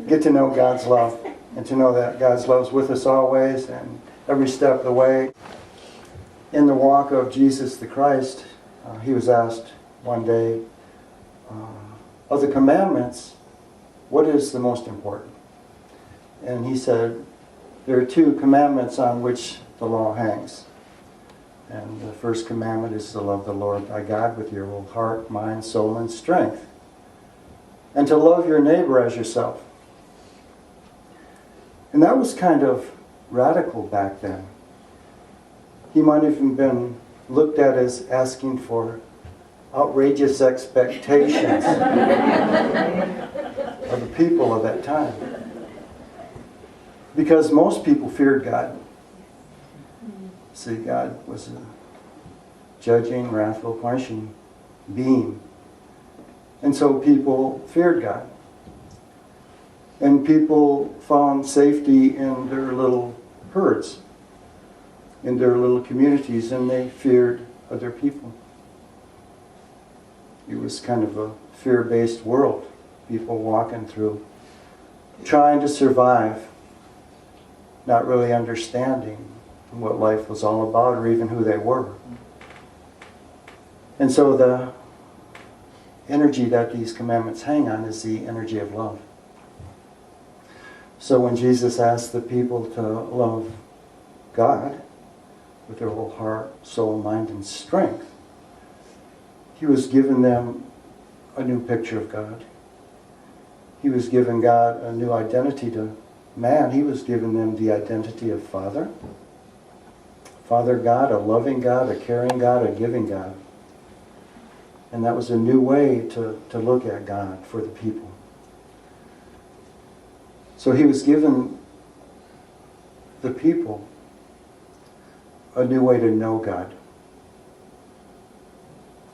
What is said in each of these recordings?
get to know God's love, and to know that God's love is with us always and every step of the way. In the walk of Jesus the Christ, he was asked one day, of the commandments, what is the most important? And he said, there are two commandments on which the law hangs. And the first commandment is to love the Lord thy God with your whole heart, mind, soul, and strength. And to love your neighbor as yourself. And that was kind of radical back then. He might have even been looked at as asking for outrageous expectations of the people of that time. Because most people feared God. See, God was a judging, wrathful, punishing being. And so people feared God. And people found safety in their little herds, in their little communities, and they feared other people. It was kind of a fear-based world. People walking through, trying to survive, not really understanding what life was all about or even who they were. And so the energy that these commandments hang on is the energy of love. So when Jesus asked the people to love God with their whole heart, soul, mind, and strength, he was giving them a new picture of God. He was giving God a new identity to man. He was giving them the identity of Father. Father God, a loving God, a caring God, a giving God. And that was a new way to look at God for the people. So he was giving the people a new way to know God.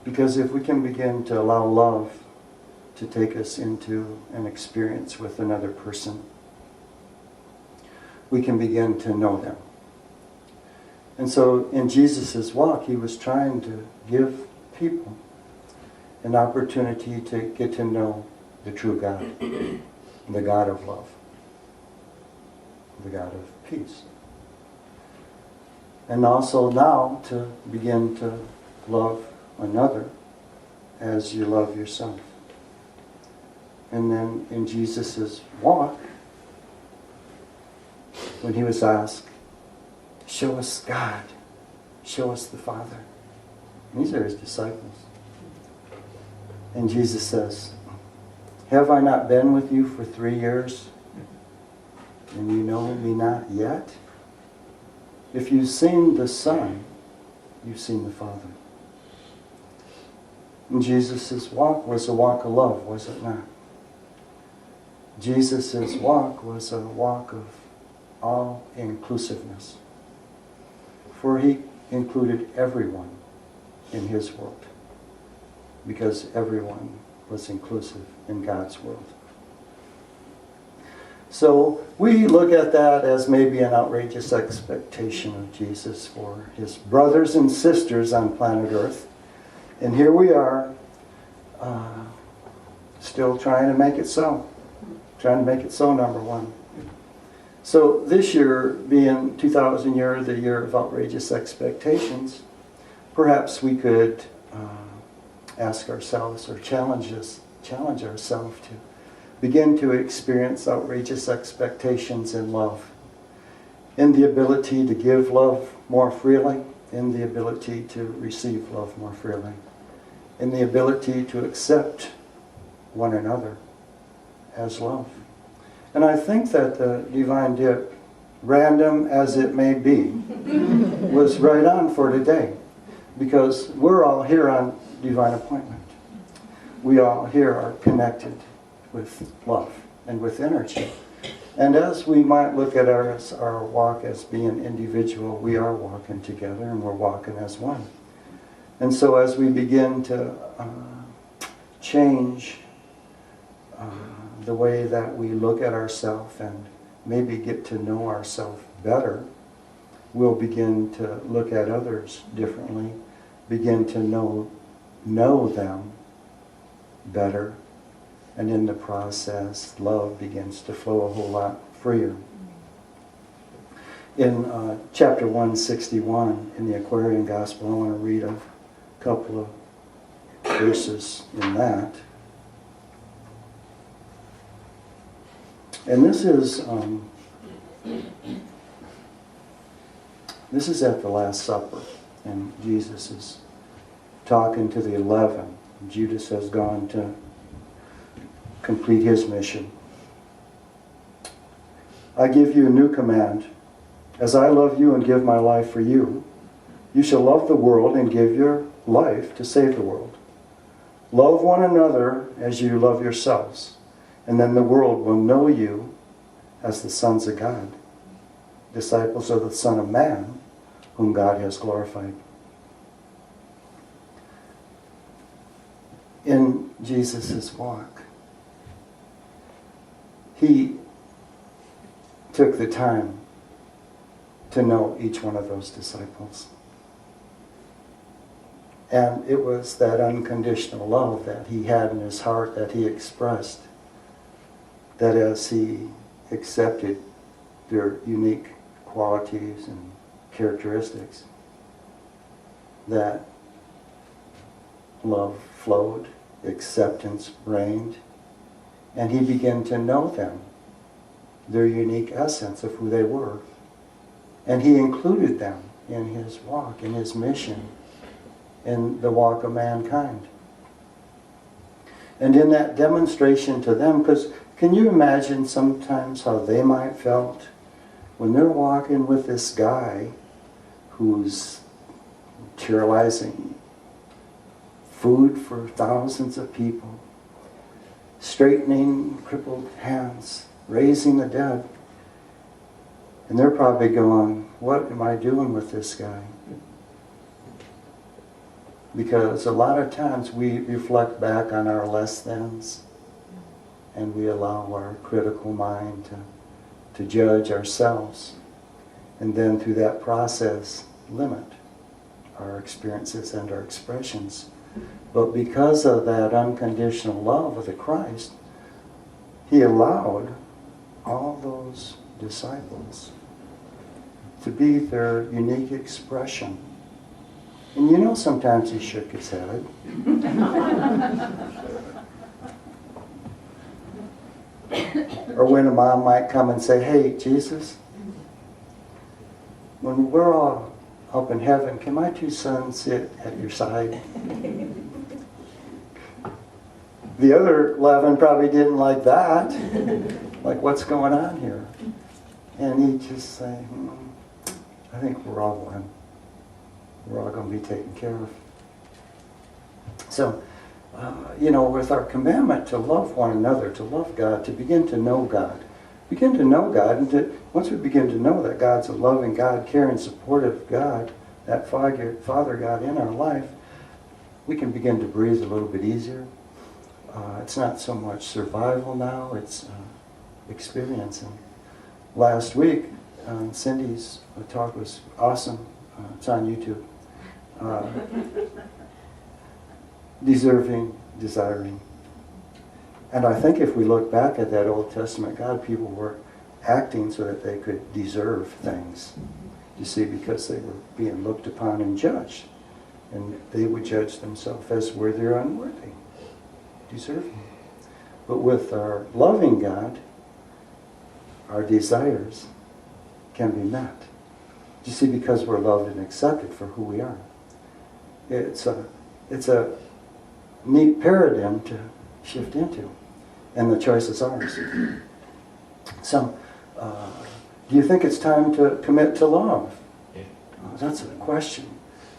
Because if we can begin to allow love to take us into an experience with another person, we can begin to know them. And so in Jesus' walk, he was trying to give people an opportunity to get to know the true God, the God of love, the God of peace. And also now to begin to love another as you love yourself. And then in Jesus' walk, when he was asked, show us God, show us the Father. And these are his disciples. And Jesus says, have I not been with you for 3 years, and you know me not yet? If you've seen the Son, you've seen the Father. And Jesus' walk was a walk of love, was it not? Jesus' walk was a walk of all-inclusiveness. For he included everyone in his world. Because everyone was inclusive in God's world. So we look at that as maybe an outrageous expectation of Jesus for his brothers and sisters on planet Earth. And here we are, still trying to make it so. Trying to make it so, number one. So this year, being 2000 year, the year of outrageous expectations, perhaps we could ask ourselves or challenge ourselves to begin to experience outrageous expectations in love. In the ability to give love more freely, in the ability to receive love more freely, in the ability to accept one another as love. And I think that the Divine Dip, random as it may be, was right on for today. Because we're all here on divine appointment. We all here are connected with love and with energy. And as we might look at our walk as being individual, we are walking together and we're walking as one. And so as we begin to change the way that we look at ourselves and maybe get to know ourselves better, we'll begin to look at others differently, begin to know them better, And in the process, love begins to flow a whole lot freer. In chapter 161 in the Aquarian Gospel, I want to read a couple of verses in that. And this is at the Last Supper, and Jesus is talking to the 11. Judas has gone to complete his mission. I give you a new command. As I love you and give my life for you, you shall love the world and give your life to save the world. Love one another as you love yourselves, and then the world will know you as the sons of God, disciples of the Son of Man, whom God has glorified. In Jesus' walk, he took the time to know each one of those disciples. And it was that unconditional love that he had in his heart that he expressed, that as he accepted their unique qualities and characteristics, that love flowed, acceptance reigned, and he began to know them, their unique essence of who they were. And he included them in his walk, in his mission, in the walk of mankind. And in that demonstration to them, because can you imagine sometimes how they might felt when they're walking with this guy who's materializing food for thousands of people, straightening crippled hands, raising the dead. And they're probably going, what am I doing with this guy? Because a lot of times we reflect back on our less thans, and we allow our critical mind to judge ourselves, and then through that process limit our experiences and our expressions. But because of that unconditional love of the Christ, he allowed all those disciples to be their unique expression. And you know, sometimes he shook his head. Or when a mom might come and say, hey, Jesus, when we're all up in heaven, can my two sons sit at your side? The other 11 probably didn't like that. Like, what's going on here? And he'd just say, I think we're all one. We're all going to be taken care of. So, with our commandment to love one another, to love God, to begin to know God. Begin to know God, and once we begin to know that God's a loving God, caring, supportive God, that Father God in our life, we can begin to breathe a little bit easier. It's not so much survival now, it's experiencing. Last week, Cindy's talk was awesome. It's on YouTube. Deserving, desiring. And I think if we look back at that Old Testament God, people were acting so that they could deserve things. You see, because they were being looked upon and judged. And they would judge themselves as worthy or unworthy, deserving. But with our loving God, our desires can be met. You see, because we're loved and accepted for who we are. It's a neat paradigm to shift into, and the choice is ours. So, do you think it's time to commit to love? Yeah. That's a question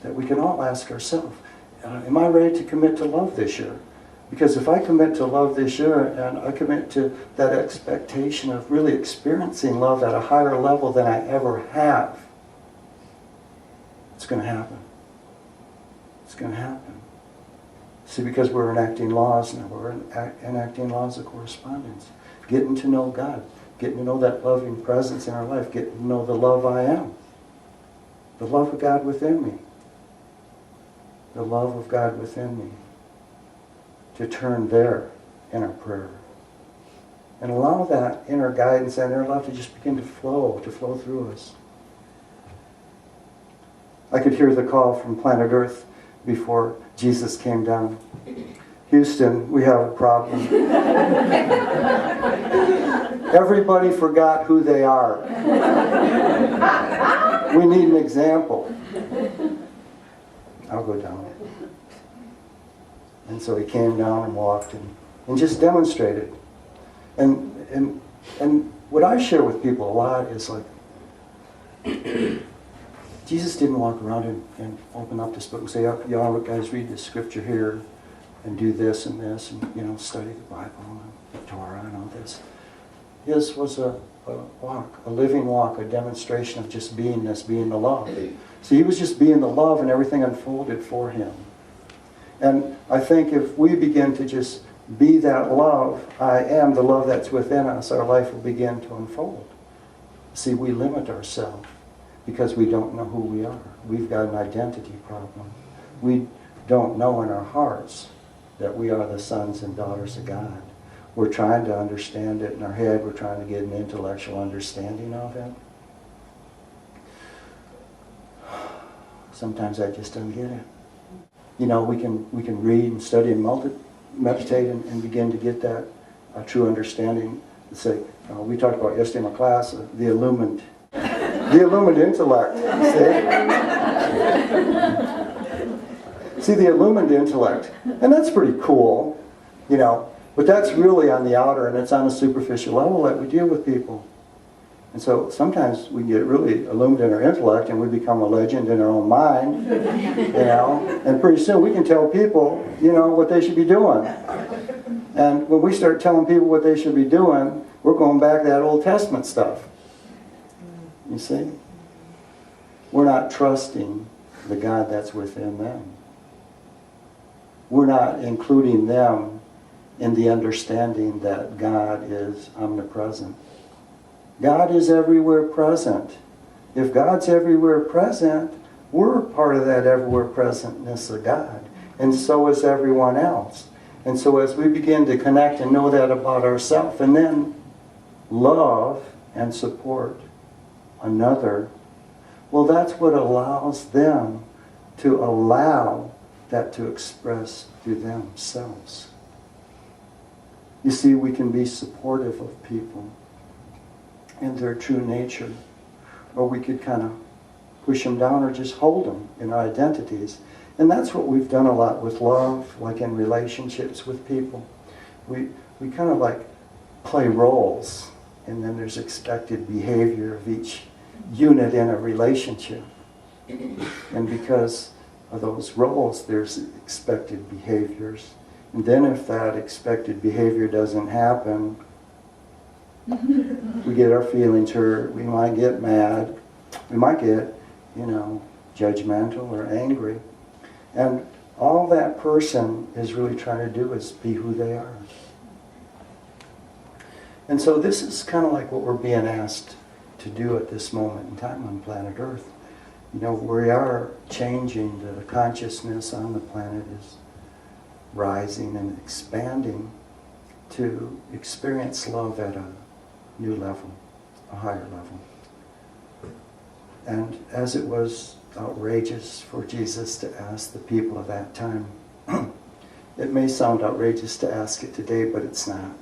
that we can all ask ourselves. Am I ready to commit to love this year? Because if I commit to love this year, and I commit to that expectation of really experiencing love at a higher level than I ever have, it's going to happen. It's going to happen. See, because we're enacting laws now. We're enacting laws of correspondence. Getting to know God. Getting to know that loving presence in our life. Getting to know the love I am. The love of God within me. The love of God within me. To turn there in our prayer. And allow that inner guidance and inner love to just begin to flow through us. I could hear the call from planet Earth before Jesus came down. Houston, we have a problem. Everybody forgot who they are. We need an example. I'll go down. And so he came down and walked and just demonstrated. And what I share with people a lot is like, Jesus didn't walk around and open up this book and say, oh, y'all guys read this scripture here and do this and this and, study the Bible and the Torah and all this. His was a walk, a living walk, a demonstration of just beingness, being the love. So he was just being the love and everything unfolded for him. And I think if we begin to just be that love, I am the love that's within us, our life will begin to unfold. See, we limit ourselves because we don't know who we are. We've got an identity problem. We don't know in our hearts that we are the sons and daughters of God. We're trying to understand it in our head. We're trying to get an intellectual understanding of it. Sometimes I just don't get it. We can read and study and meditate and begin to get that true understanding. Say, we talked about yesterday in my class, the illumined intellect. See, the illumined intellect, and that's pretty cool, but that's really on the outer and it's on a superficial level that we deal with people. And so sometimes we get really illumined in our intellect and we become a legend in our own mind, and pretty soon we can tell people, what they should be doing. And when we start telling people what they should be doing, we're going back to that Old Testament stuff. You see? We're not trusting the God that's within them. We're not including them in the understanding that God is omnipresent. God is everywhere present. If God's everywhere present, we're part of that everywhere presentness of God. And so is everyone else. And so as we begin to connect and know that about ourselves, and then love and support another, well, that's what allows them to allow that to express through themselves. You see, we can be supportive of people in their true nature, or we could kind of push them down or just hold them in our identities. And that's what we've done a lot with love, like in relationships with people. We kind of like play roles, and then there's expected behavior of each unit in a relationship. And because of those roles, there's expected behaviors. And then if that expected behavior doesn't happen, we get our feelings hurt, we might get mad, we might get, judgmental or angry. And all that person is really trying to do is be who they are. And so this is kind of like what we're being asked to do at this moment in time on planet Earth. We are changing. The consciousness on the planet is rising and expanding to experience love at a new level, a higher level. And as it was outrageous for Jesus to ask the people of that time, it may sound outrageous to ask it today, but it's not.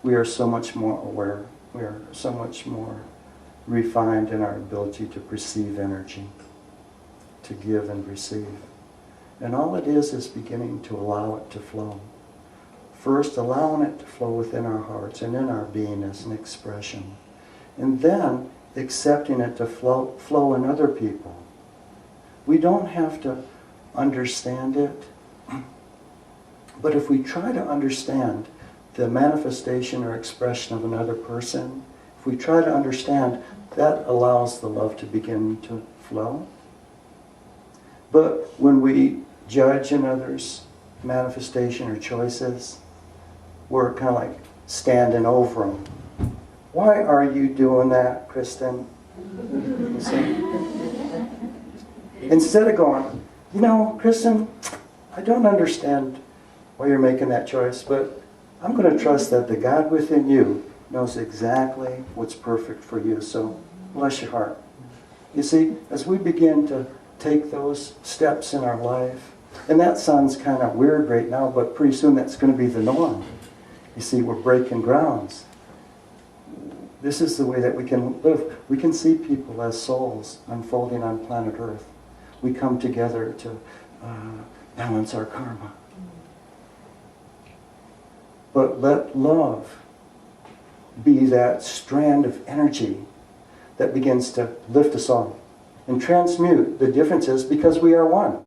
We are so much more aware. We are so much more refined in our ability to perceive energy, to give and receive. And all it is beginning to allow it to flow. First, allowing it to flow within our hearts and in our being as an expression. And then, accepting it to flow in other people. We don't have to understand it, but if we try to understand the manifestation or expression of another person, if we try to understand, that allows the love to begin to flow. But when we judge another's manifestation or choices, we're kind of like standing over them. Why are you doing that, Kristen? You see? Instead of going, Kristen, I don't understand while you're making that choice, but I'm going to trust that the God within you knows exactly what's perfect for you. So bless your heart. You see, as we begin to take those steps in our life, and that sounds kind of weird right now, but pretty soon that's going to be the norm. You see, we're breaking grounds. This is the way that we can live. We can see people as souls unfolding on planet Earth. We come together to balance our karma. But let love be that strand of energy that begins to lift us all and transmute the differences, because we are one.